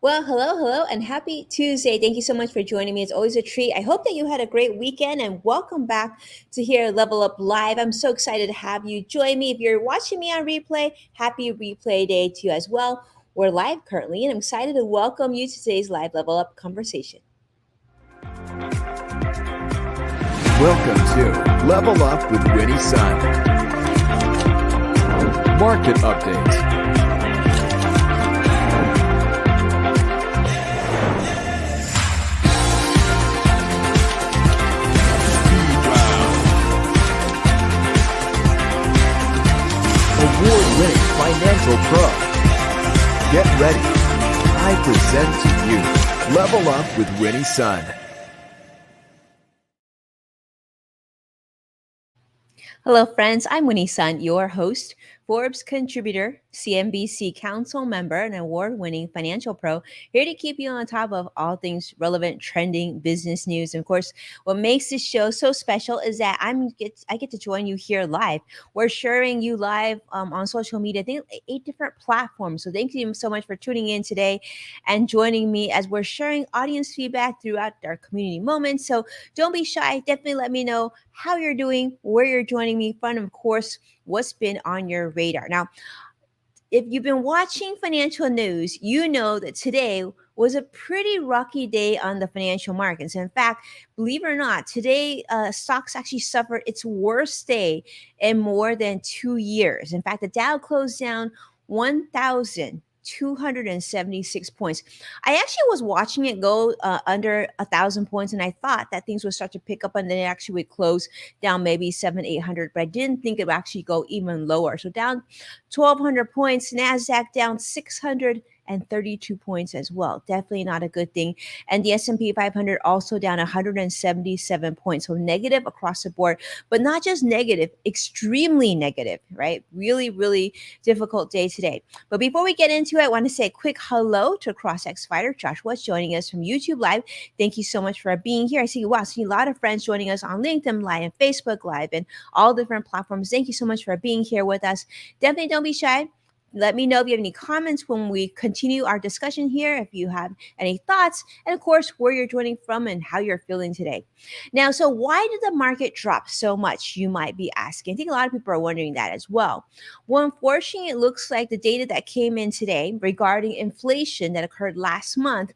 Well, hello, and happy Tuesday. Thank you so much for joining me. It's always a treat. I hope that you had a great weekend and welcome back to here Level Up Live. I'm so excited to have you join me. If you're watching me on replay, happy replay day to you as well. We're live currently, and I'm excited to welcome you to today's live Level Up conversation. Welcome to Level Up with Winnie Sun. Market update. Award-winning financial pro. Get ready. I present to you Level Up with Winnie Sun. Hello, friends. I'm Winnie Sun, your host, Forbes contributor, CNBC council member, and award winning financial pro, here to keep you on top of all things relevant, trending business news. And of course, what makes this show so special is that I get to join you here live. We're sharing you live on social media, I think 8 different platforms. So thank you so much for tuning in today and joining me as we're sharing audience feedback throughout our community moments. So don't be shy. Definitely let me know how you're doing, where you're joining me from, and of course, what's been on your radar. Now, if you've been watching financial news, you know that today was a pretty rocky day on the financial markets. In fact, believe it or not, today stocks actually suffered its worst day in more than 2 years. In fact, the Dow closed down 1,276 points. I actually was watching it go under 1,000 points, and I thought that things would start to pick up and then it actually would close down maybe 800. But I didn't think it would actually go even lower. So down 1,200 points, NASDAQ down 632 points as well. Definitely not a good thing. And the S&P 500 also down 177 points. So negative across the board, but not just negative, extremely negative, right? Really, really difficult day today. But before we get into it, I want to say a quick hello to CrossX Fighter. Joshua's joining us from YouTube Live. Thank you so much for being here. I see a lot of friends joining us on LinkedIn Live and Facebook Live and all different platforms. Thank you so much for being here with us. Definitely don't be shy. Let me know if you have any comments when we continue our discussion here, if you have any thoughts, and of course, where you're joining from and how you're feeling today. Now, so why did the market drop so much? You might be asking. I think a lot of people are wondering that as well. Well, unfortunately, it looks like the data that came in today regarding inflation that occurred last month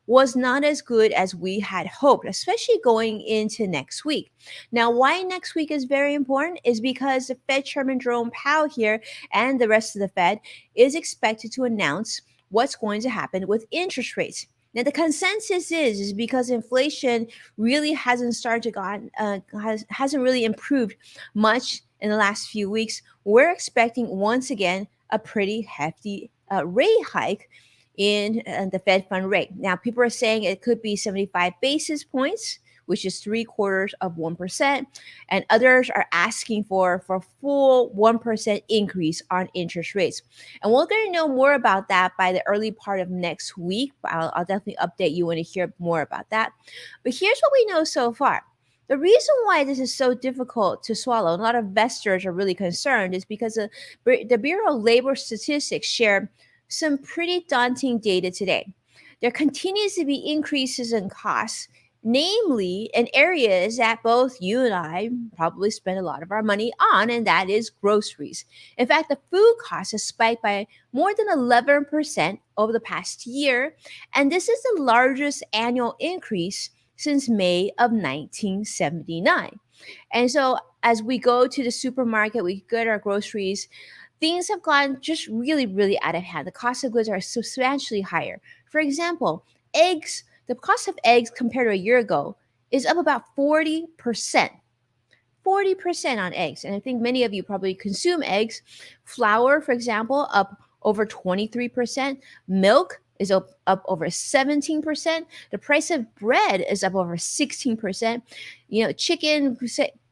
was not as good as we had hoped, especially going into next week. Now, why next week is very important is because the Fed Chairman Jerome Powell here and the rest of the Fed is expected to announce what's going to happen with interest rates. Now, the consensus is because inflation really hasn't started to hasn't really improved much in the last few weeks. We're expecting once again a pretty hefty rate hike in the Fed fund rate. Now, people are saying it could be 75 basis points, which is 0.75%, and others are asking for full 1% increase on interest rates. And we're going to know more about that by the early part of next week. I'll definitely update you when I hear more about that. But here's what we know so far. The reason why this is so difficult to swallow, and a lot of investors are really concerned, is because the Bureau of Labor Statistics shared some pretty daunting data today. There continues to be increases in costs, namely in areas that both you and I probably spend a lot of our money on, and that is groceries. In fact, the food cost has spiked by more than 11% over the past year, and this is the largest annual increase since May of 1979. And so as we go to the supermarket, we get our groceries, things have gone just really, really out of hand. The cost of goods are substantially higher. For example, eggs, the cost of eggs compared to a year ago is up about 40%. 40% on eggs. And I think many of you probably consume eggs. Flour, for example, up over 23%. Milk is up over 17%. The price of bread is up over 16%. Chicken,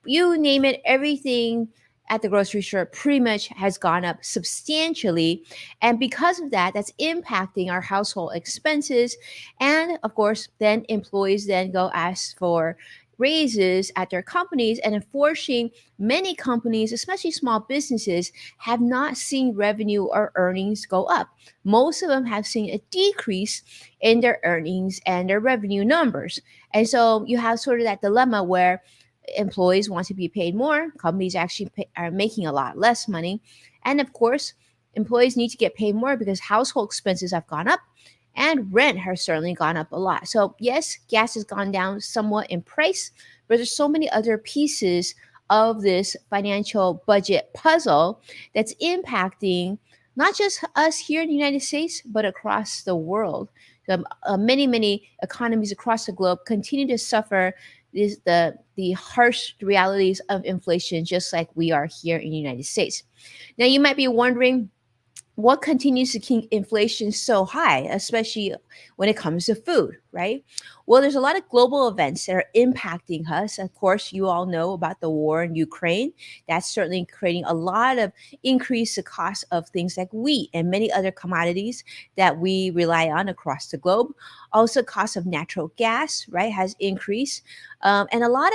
you name it, everything at the grocery store pretty much has gone up substantially. And because of that, that's impacting our household expenses. And of course, then employees then go ask for raises at their companies, and unfortunately, many companies, especially small businesses, have not seen revenue or earnings go up. Most of them have seen a decrease in their earnings and their revenue numbers. And so you have sort of that dilemma where employees want to be paid more, companies actually are making a lot less money. And of course, employees need to get paid more because household expenses have gone up and rent has certainly gone up a lot. So, yes, gas has gone down somewhat in price, but there's so many other pieces of this financial budget puzzle that's impacting not just us here in the United States, but across the world. Many economies across the globe continue to suffer the harsh realities of inflation, just like we are here in the United States. Now, you might be wondering, what continues to keep inflation so high, especially when it comes to food, right? Well, there's a lot of global events that are impacting us. Of course, you all know about the war in Ukraine. That's certainly creating a lot of increased cost of things like wheat and many other commodities that we rely on across the globe. Also, cost of natural gas, right, has increased, and a lot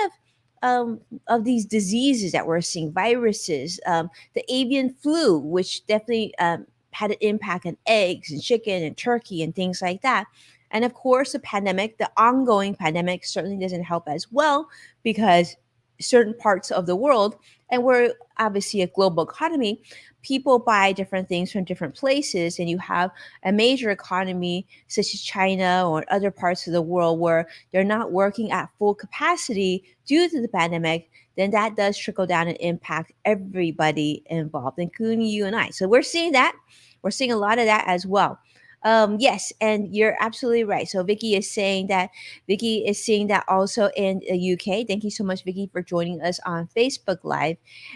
of these diseases that we're seeing, viruses, the avian flu, which definitely had an impact on eggs and chicken and turkey and things like that. And of course, the pandemic, the ongoing pandemic, certainly doesn't help as well because certain parts of the world, and we're obviously a global economy, people buy different things from different places, and you have a major economy such as China or other parts of the world where they're not working at full capacity due to the pandemic, then that does trickle down and impact everybody involved, including you and I. So we're seeing that. We're seeing a lot of that as well. Yes, and you're absolutely right. So Vicky is seeing that also in the UK. Thank you so much, Vicky, for joining us on Facebook Live.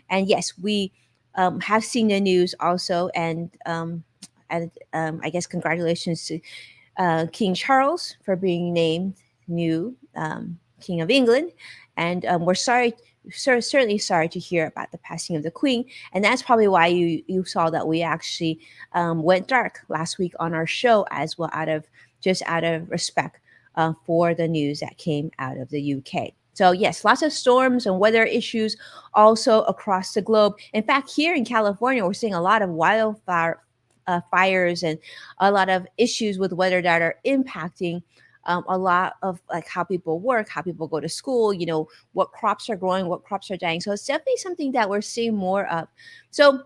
And yes, we have seen the news also, and I guess congratulations to King Charles for being named new King of England. And we're certainly sorry to hear about the passing of the Queen. And that's probably why you saw that we actually went dark last week on our show as well, out of respect for the news that came out of the UK. So yes, lots of storms and weather issues also across the globe. In fact, here in California, we're seeing a lot of wildfire fires and a lot of issues with weather that are impacting a lot of like how people work, how people go to school, what crops are growing, what crops are dying. So it's definitely something that we're seeing more of. So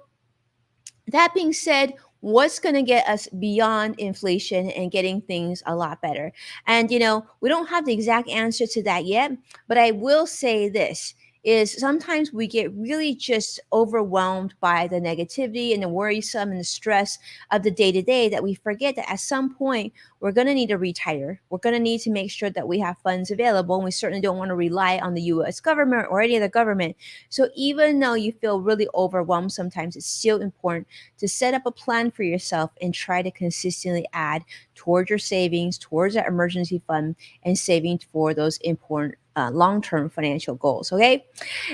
that being said, what's going to get us beyond inflation and getting things a lot better? And we don't have the exact answer to that yet, but I will say this is sometimes we get really just overwhelmed by the negativity and the worrisome and the stress of the day to day that we forget that at some point we're going to need to retire. We're going to need to make sure that we have funds available, and we certainly don't want to rely on the US government or any other government. So even though you feel really overwhelmed sometimes, it's still important to set up a plan for yourself and try to consistently add towards your savings, towards that emergency fund, and saving for those important long-term financial goals. Okay.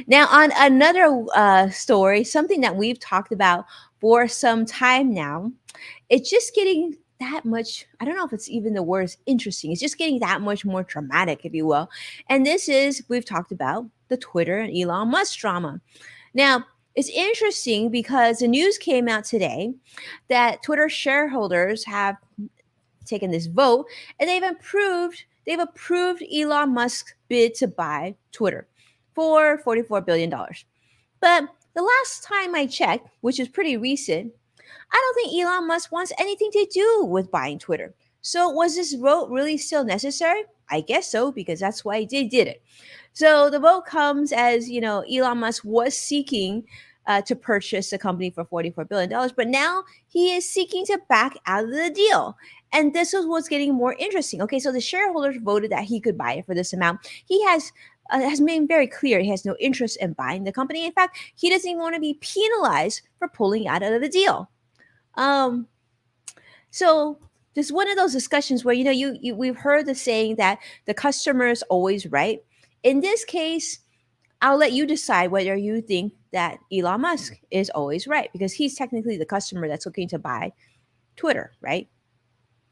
Now, on another story, something that we've talked about for some time now, it's just getting that much. I don't know if it's even the word is interesting. It's just getting that much more dramatic, if you will. And this is, we've talked about the Twitter and Elon Musk drama. Now, it's interesting because the news came out today that Twitter shareholders have taken this vote and they've approved Elon Musk's bid to buy Twitter for $44 billion. But the last time I checked, which is pretty recent, I don't think Elon Musk wants anything to do with buying Twitter. So was this vote really still necessary? I guess so, because that's why they did it. So the vote comes as, Elon Musk was seeking to purchase the company for $44 billion, but now he is seeking to back out of the deal. And this is what's getting more interesting. Okay, so the shareholders voted that he could buy it for this amount. He has made very clear he has no interest in buying the company. In fact, he doesn't even want to be penalized for pulling out of the deal. Um, so there's one of those discussions where we've heard the saying that the customer is always right. In this case, I'll let you decide whether you think that Elon Musk is always right, because he's technically the customer that's looking to buy Twitter, right?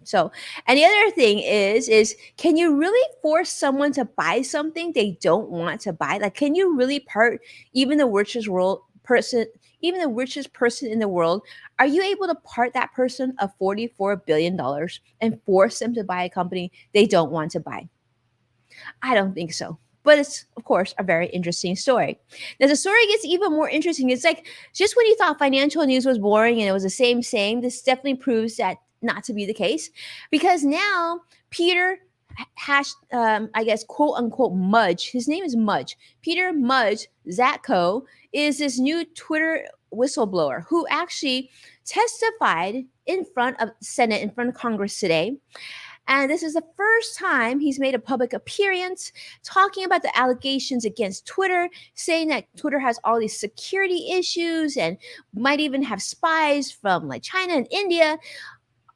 So, and the other thing is can you really force someone to buy something they don't want to buy? Like, can you really part even the richest world person, even the richest person in the world? Are you able to part that person of $44 billion and force them to buy a company they don't want to buy? I don't think so. But it's, of course, a very interesting story. Now, the story gets even more interesting. It's like just when you thought financial news was boring and it was the same, this definitely proves that not to be the case because now Peter I guess, quote unquote, Mudge. His name is Mudge. Peter Mudge Zatko is this new Twitter whistleblower who actually testified in front of Senate, in front of Congress today, and this is the first time he's made a public appearance talking about the allegations against Twitter, saying that Twitter has all these security issues and might even have spies from like China and India,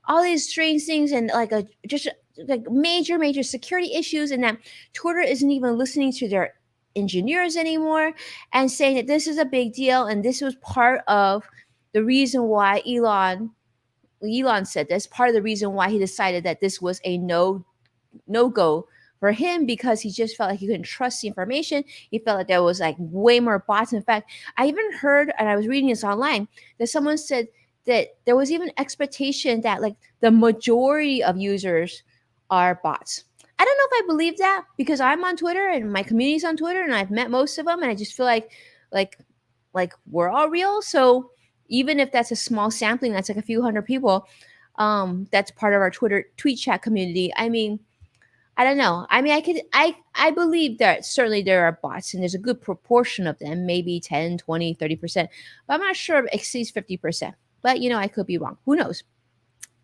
all these strange things, and like a just like major security issues, and that Twitter isn't even listening to their engineers anymore, and saying that this is a big deal and this was part of the reason why Elon said that's part of the reason why he decided that this was a no go for him, because he just felt like he couldn't trust the information. He felt like there was like way more bots. In fact, I even heard, and I was reading this online, that someone said that there was even expectation that like the majority of users are bots. I don't know if I believe that because I'm on Twitter and my community's on Twitter and I've met most of them, and I just feel like we're all real. So even if that's a small sampling, that's like a few hundred people, that's part of our Twitter tweet chat community. I mean, I don't know. I mean, I believe that certainly there are bots and there's a good proportion of them, maybe 10, 20, 30%, but I'm not sure it exceeds 50%. But I could be wrong. Who knows?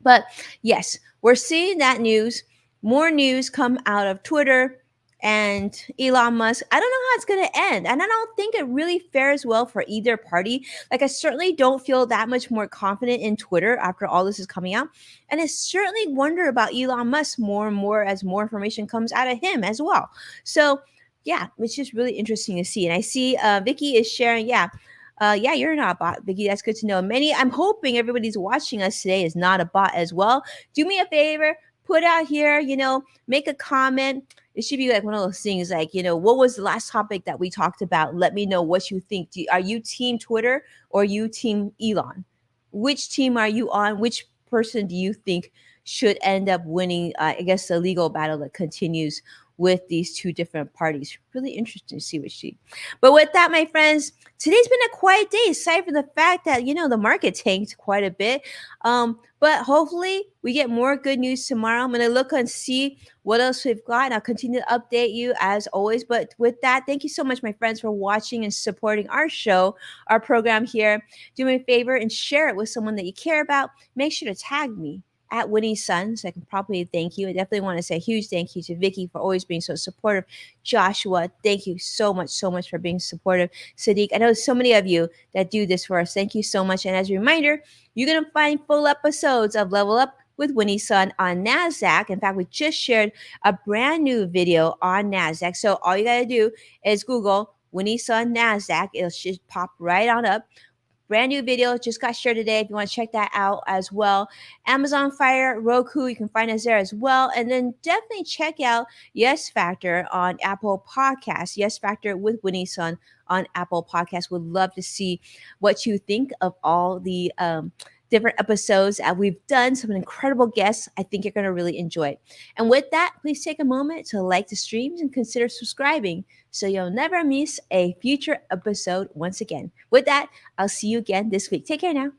But yes, we're seeing that news, more news come out of Twitter and Elon Musk. I don't know how it's going to end. And I don't think it really fares well for either party. Like, I certainly don't feel that much more confident in Twitter after all this is coming out. And I certainly wonder about Elon Musk more and more as more information comes out of him as well. So, yeah, it's just really interesting to see. And I see Vicky is sharing, yeah, you're not a bot, Vicky. That's good to know. Many, I'm hoping everybody's watching us today is not a bot as well. Do me a favor, put out here, make a comment. It should be like one of those things like, what was the last topic that we talked about? Let me know what you think. Are you team Twitter or you team Elon? Which team are you on? Which person do you think should end up winning, I guess, the legal battle that continues with these two different parties? Really interesting to see what she. But with that, my friends, today's been a quiet day, aside from the fact that the market tanked quite a bit. But hopefully we get more good news tomorrow. I'm gonna look and see what else we've got, and I'll continue to update you as always. But with that, thank you so much, my friends, for watching and supporting our show, our program here. Do me a favor and share it with someone that you care about. Make sure to tag me at Winnie Sun, so I can properly thank you. I definitely want to say a huge thank you to Vicky for always being so supportive. Joshua, thank you so much for being supportive. Sadiq, I know so many of you that do this for us. Thank you so much. And as a reminder, you're going to find full episodes of Level Up with Winnie Sun on NASDAQ. In fact, we just shared a brand new video on NASDAQ. So all you got to do is Google Winnie Sun NASDAQ. It should pop right on up. Brand new video just got shared today. If you want to check that out as well, Amazon Fire, Roku, you can find us there as well. And then definitely check out Yes Factor on Apple Podcasts. Yes Factor with Winnie Sun on Apple Podcasts. Would love to see what you think of all the different episodes that we've done. Some incredible guests. I think you're going to really enjoy it. And with that, please take a moment to like the streams and consider subscribing so you'll never miss a future episode once again. With that, I'll see you again this week. Take care now.